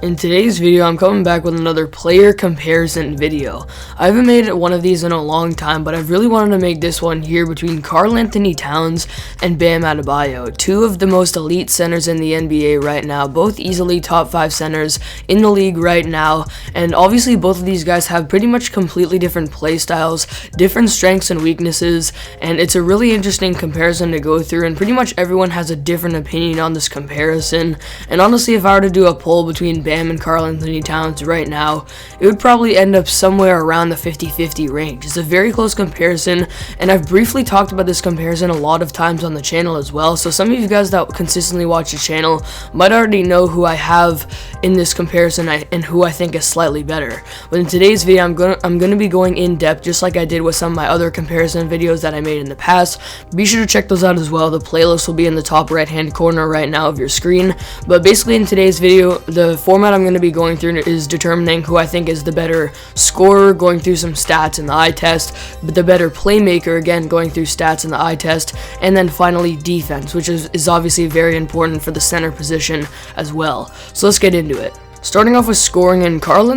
In today's video, I'm coming back with another player comparison video. I haven't made one of these in a long time, but I've really wanted to make this one here between Karl and Bam Adebayo, two of the most elite centers in the NBA right now, both easily top 5 centers in the league right now, and obviously both of these guys have pretty much completely different play styles, different strengths and weaknesses, and it's a really interesting comparison to go through, and pretty much everyone has a different opinion on this comparison. And honestly, if I were to do a poll between Bam and Karl right now, it would probably end up somewhere around the 50-50 range. It's a very close comparison, and I've briefly talked about this comparison a lot of times on the channel as well, so some of you guys that consistently watch the channel might already know who I have in this comparison and who I think is slightly better. But in today's video, I'm gonna be going in depth just like I did with some of my other comparison videos that I made in the past. Be sure to check those out as well. The playlist will be in the top right hand corner right now of your screen. But basically in today's video, the format I'm going to be going through is determining who I think is the better scorer, going through some stats in the eye test, but the better playmaker, again going through stats in the eye test, and then finally defense, which is obviously very important for the center position as well. So let's get into it. Starting off with scoring, and Karl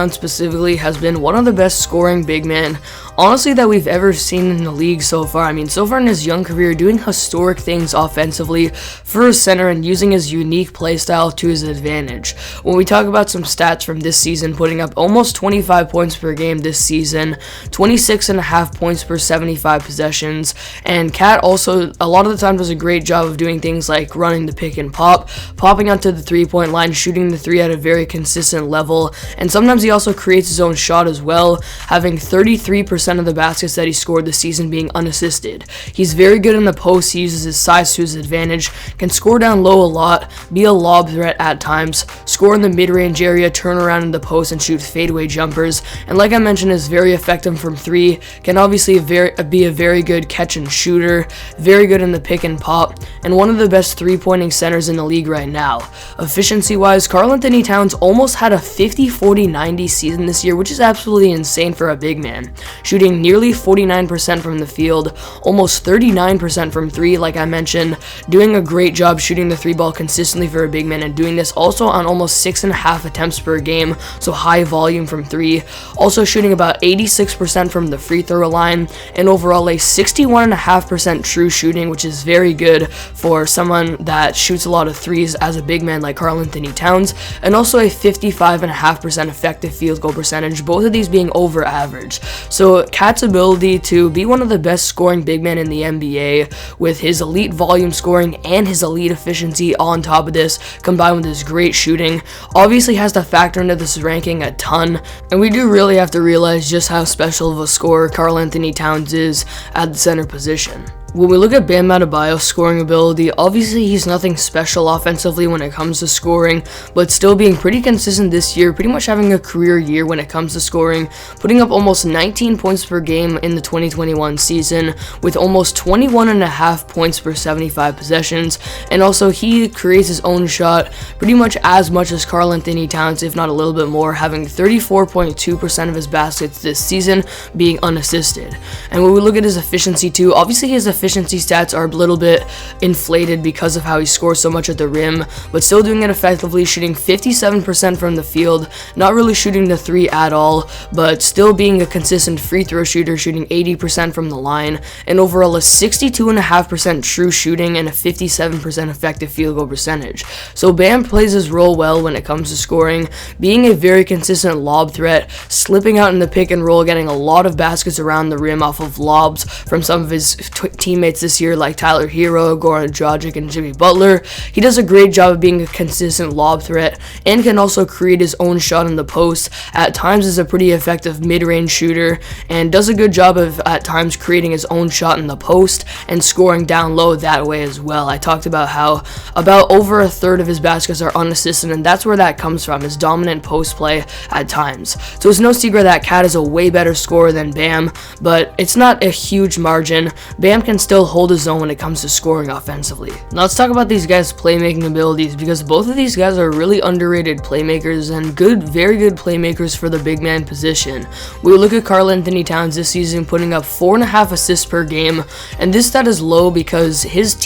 specifically has been one of the best scoring big men, honestly, that we've ever seen in the league so far. I mean, so far in his young career, doing historic things offensively for a center and using his unique play style to his advantage. When we talk about some stats from this season, putting up almost 25 points per game this season, 26.5 points per 75 possessions, and Cat also a lot of the time does a great job of doing things like running the pick and pop, popping onto the three-point line, shooting the three at a very consistent level, and sometimes he also creates his own shot as well, having 33% of the baskets that he scored this season being unassisted. He's very good in the post. He uses his size to his advantage, can score down low a lot, be a lob threat at times, score in the mid-range area, turn around in the post and shoot fadeaway jumpers, and like I mentioned, is very effective from 3, can obviously be a very good catch and shooter, very good in the pick and pop, and one of the best three-pointing centers in the league right now. Efficiency-wise, Karl almost had a 50-40-90 season this year, which is absolutely insane for a big man. Shooting nearly 49% from the field, almost 39% from 3, like I mentioned, doing a great job shooting the 3-ball consistently for a big man, and doing this also on almost 6.5 attempts per game, so high volume from 3. Also shooting about 86% from the free throw line, and overall a 61.5% true shooting, which is very good for someone that shoots a lot of threes as a big man like Karl and also a 55.5% effective field goal percentage, both of these being over average. So Cat's ability to be one of the best scoring big men in the NBA with his elite volume scoring and his elite efficiency on top of this, combined with his great shooting, obviously has to factor into this ranking a ton, and we do really have to realize just how special of a scorer Karl is at the center position. When we look at Bam Adebayo's scoring ability, obviously he's nothing special offensively when it comes to scoring, but still being pretty consistent this year, pretty much having a career year when it comes to scoring, putting up almost 19 points per game in the 2021 season, with almost 21.5 points per 75 possessions, and also he creates his own shot pretty much as Karl, if not a little bit more, having 34.2% of his baskets this season being unassisted. And when we look at his efficiency too, obviously his efficiency stats are a little bit inflated because of how he scores so much at the rim, but still doing it effectively, shooting 57% from the field, not really shooting the 3 at all, but still being a consistent free throw shooter, shooting 80% from the line, and overall a 62.5% true shooting and a 57% effective field goal percentage. So Bam plays his role well when it comes to scoring, being a very consistent lob threat, slipping out in the pick and roll, getting a lot of baskets around the rim off of lobs from some of his teammates this year like Tyler Hero, Goran Dragic, and Jimmy Butler. He does a great job of being a consistent lob threat and can also create his own shot in the post. At times is a pretty effective mid-range shooter and does a good job of at times creating his own shot in the post and scoring down low that way as well. I talked about how about over a third of his baskets are unassisted, and that's where that comes from, his dominant post play at times. So it's no secret that Cat is a way better scorer than Bam, but it's not a huge margin. Bam can still hold his own when it comes to scoring offensively. Now let's talk about these guys' playmaking abilities, because both of these guys are really underrated playmakers and very good playmakers for the big man position. We look at Karl Anthony Towns this season putting up 4.5 assists per game, and this stat is low because his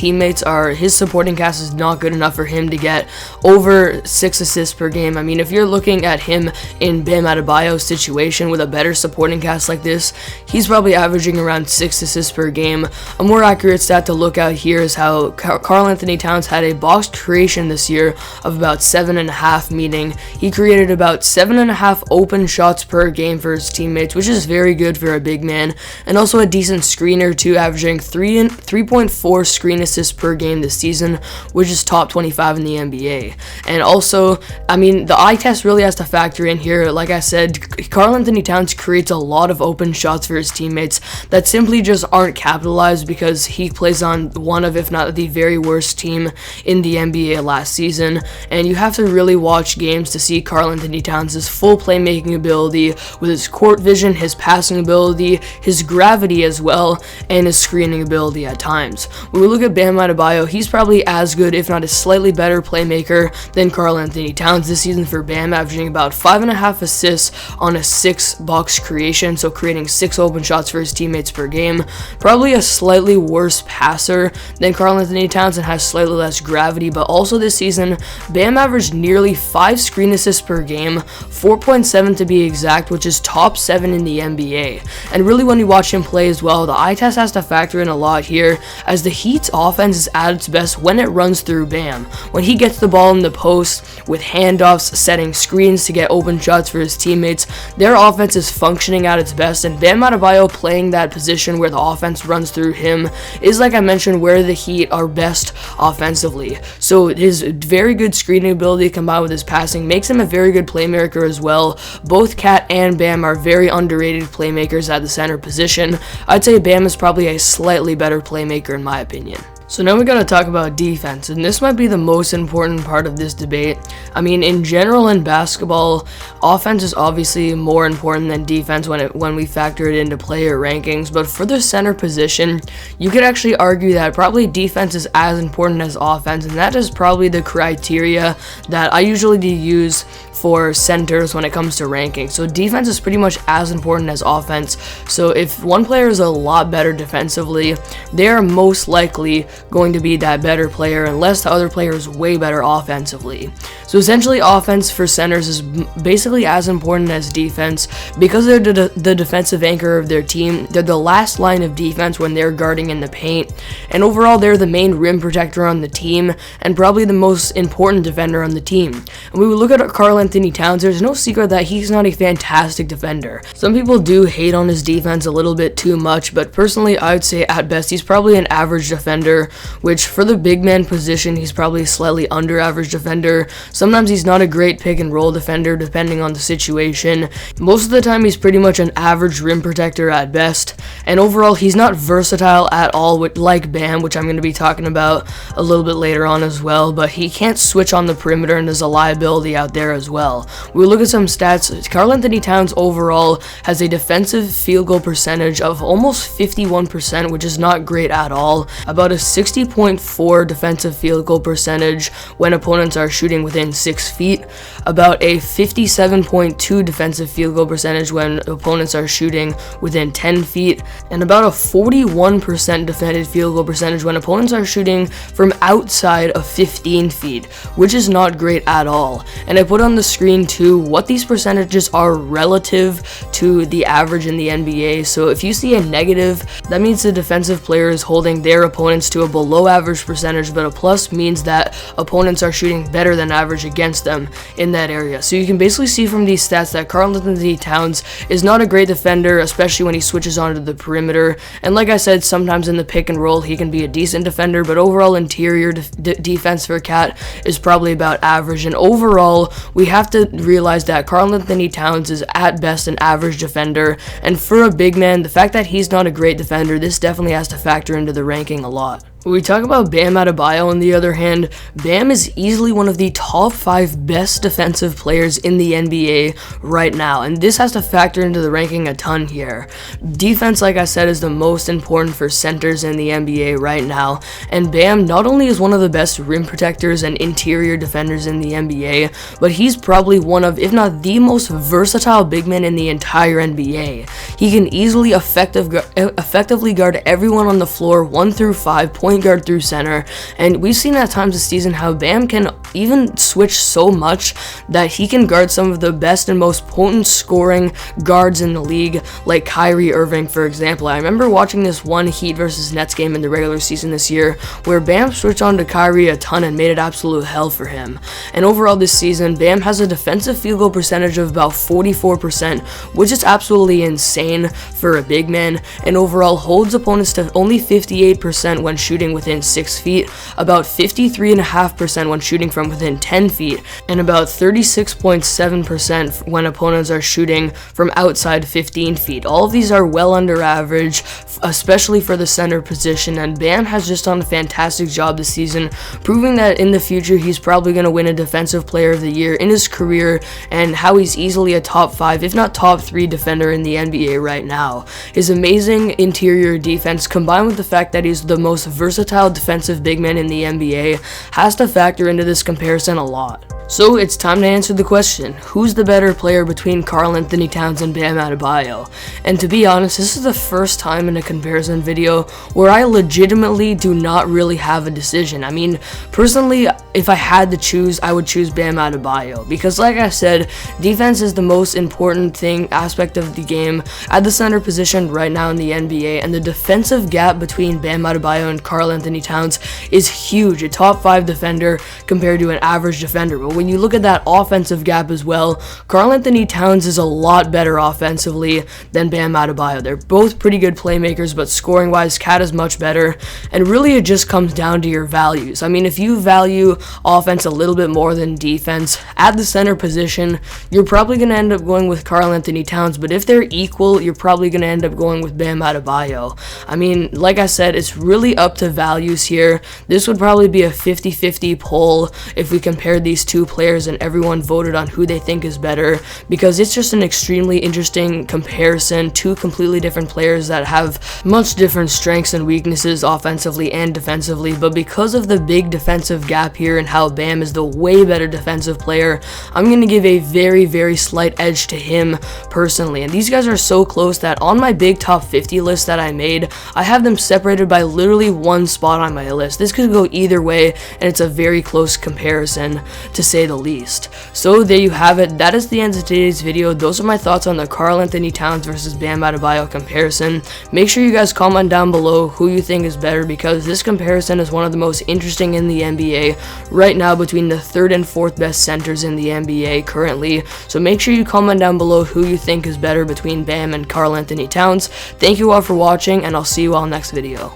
supporting cast is not good enough for him to get over 6 assists per game. I mean, if you're looking at him in Bam Adebayo's situation with a better supporting cast like this, he's probably averaging around 6 assists per game. A more accurate stat to look at here is how Karl Anthony Towns had a box creation this year of about 7.5, meaning he created about 7.5 open shots per game for his teammates, which is very good for a big man, and also a decent screener too, averaging 3.4 screen assists per game this season, which is top 25 in the NBA. And also, I mean, the eye test really has to factor in here. Like I said, Karl Anthony Towns creates a lot of open shots for his teammates that simply just aren't capitalized because he plays on one of, if not the very worst team in the NBA last season. And you have to really watch games to see Karl Anthony Towns' full playmaking ability with his court vision, his passing ability, his gravity as well, and his screening ability at times. When we look at Bam Adebayo, he's probably as good, if not a slightly better playmaker than Karl Anthony Towns this season for Bam, averaging about 5.5 assists on a 6 box creation, so creating 6 open shots for his teammates per game. Probably a slightly worse passer than Karl Anthony Towns and has slightly less gravity, but also this season, Bam averaged nearly 5 screen assists per game, 4.7 to be exact, which is top 7 in the NBA. And really, when you watch him play as well, the eye test has to factor in a lot here, as the Heat's offense is at its best when it runs through Bam. When he gets the ball in the post with handoffs, setting screens to get open shots for his teammates, their offense is functioning at its best, and Bam Adebayo playing that position where the offense runs through him is, like I mentioned, where the Heat are best offensively. So his very good screening ability combined with his passing makes him a very good playmaker as well. Both Cat and Bam are very underrated playmakers at the center position. I'd say Bam is probably a slightly better playmaker in my opinion. So now we gotta talk about defense, and this might be the most important part of this debate. I mean, in general in basketball, offense is obviously more important than defense when we factor it into player rankings, but for the center position, you could actually argue that probably defense is as important as offense, and that is probably the criteria that I usually use for centers when it comes to ranking. So defense is pretty much as important as offense. So if one player is a lot better defensively, they are most likely going to be that better player unless the other player is way better offensively. So essentially, offense for centers is basically as important as defense because they're the defensive anchor of their team. They're the last line of defense when they're guarding in the paint, and overall they're the main rim protector on the team and probably the most important defender on the team. And when we look at Karl Anthony Towns, there's no secret that he's not a fantastic defender. Some people do hate on his defense a little bit too much, but personally I would say at best he's probably an average defender, which for the big man position he's probably a slightly under average defender. Sometimes he's not a great pick and roll defender depending on the situation. Most of the time he's pretty much an average rim protector at best, and overall he's not versatile at all like Bam, which I'm going to be talking about a little bit later on as well, but he can't switch on the perimeter and there's a liability out there as well. We look at some stats. Karl Anthony Towns overall has a defensive field goal percentage of almost 51%, which is not great at all. About a 60.4 defensive field goal percentage when opponents are shooting within 6 feet. About a 57.2 defensive field goal percentage when opponents are shooting within 10 feet. And about a 41% defended field goal percentage when opponents are shooting from outside of 15 feet, which is not great at all. And I put on the screen too what these percentages are relative to the average in the NBA. So if you see a negative, that means the defensive player is holding their opponents to a below average percentage, but a plus means that opponents are shooting better than average against them in that area. So you can basically see from these stats that Karl Anthony Towns is not a great defender, especially when he switches onto the perimeter. And like I said, sometimes in the pick and roll he can be a decent defender, but overall interior defense for Cat is probably about average. And overall, we have to realize that Karl Anthony Towns is at best an average defender, and for a big man, the fact that he's not a great defender, this definitely has to factor into the ranking a lot. When we talk about Bam Adebayo, on the other hand, Bam is easily one of the top 5 best defensive players in the NBA right now, and this has to factor into the ranking a ton here. Defense, like I said, is the most important for centers in the NBA right now, and Bam not only is one of the best rim protectors and interior defenders in the NBA, but he's probably one of, if not the most versatile big men in the entire NBA. He can easily effectively guard everyone on the floor 1 through 5, point guard through center, and we've seen at times this season how Bam can even switch so much that he can guard some of the best and most potent scoring guards in the league, like Kyrie Irving, for example. I remember watching this one Heat versus Nets game in the regular season this year where Bam switched on to Kyrie a ton and made it absolute hell for him. And overall this season, Bam has a defensive field goal percentage of about 44%, which is absolutely insane for a big man, and overall holds opponents to only 58% when shooting within 6 feet, about 53.5% when shooting from within 10 feet, and about 36.7% when opponents are shooting from outside 15 feet. All of these are well under average, especially for the center position, and Bam has just done a fantastic job this season, proving that in the future he's probably going to win a Defensive Player of the Year in his career, and how he's easily a top 5, if not top 3 defender in the NBA right now. His amazing interior defense, combined with the fact that he's the most versatile defensive big man in the NBA, has to factor into this comparison a lot. So it's time to answer the question, who's the better player between Karl Anthony Towns and Bam Adebayo? And to be honest, this is the first time in a comparison video where I legitimately do not really have a decision. I mean, personally, if I had to choose, I would choose Bam Adebayo, because like I said, defense is the most important aspect of the game at the center position right now in the NBA, and the defensive gap between Bam Adebayo and Karl Anthony Towns is huge, a top 5 defender compared to an average defender. But when you look at that offensive gap as well, Karl Anthony Towns is a lot better offensively than Bam Adebayo. They're both pretty good playmakers, but scoring wise, Cat is much better, and really it just comes down to your values. I mean, if you value offense a little bit more than defense at the center position, you're probably going to end up going with Karl Anthony Towns, but if they're equal, you're probably going to end up going with Bam Adebayo. I mean, like I said, it's really up to values here. This would probably be a 50-50 poll if we compared these two players and everyone voted on who they think is better, because it's just an extremely interesting comparison. Two completely different players that have much different strengths and weaknesses offensively and defensively, but because of the big defensive gap here and how Bam is the way better defensive player, I'm going to give a very, very slight edge to him personally. And these guys are so close that on my big top 50 list that I made, I have them separated by literally one spot on my list. This could go either way, and it's a very close comparison, to say the least. So there you have it. That is the end of today's video. Those are my thoughts on the Karl Anthony Towns versus Bam Adebayo comparison. Make sure you guys comment down below who you think is better, because this comparison is one of the most interesting in the NBA right now between the 3rd and 4th best centers in the NBA currently. So make sure you comment down below who you think is better between Bam and Karl Anthony Towns. Thank you all for watching, and I'll see you all next video.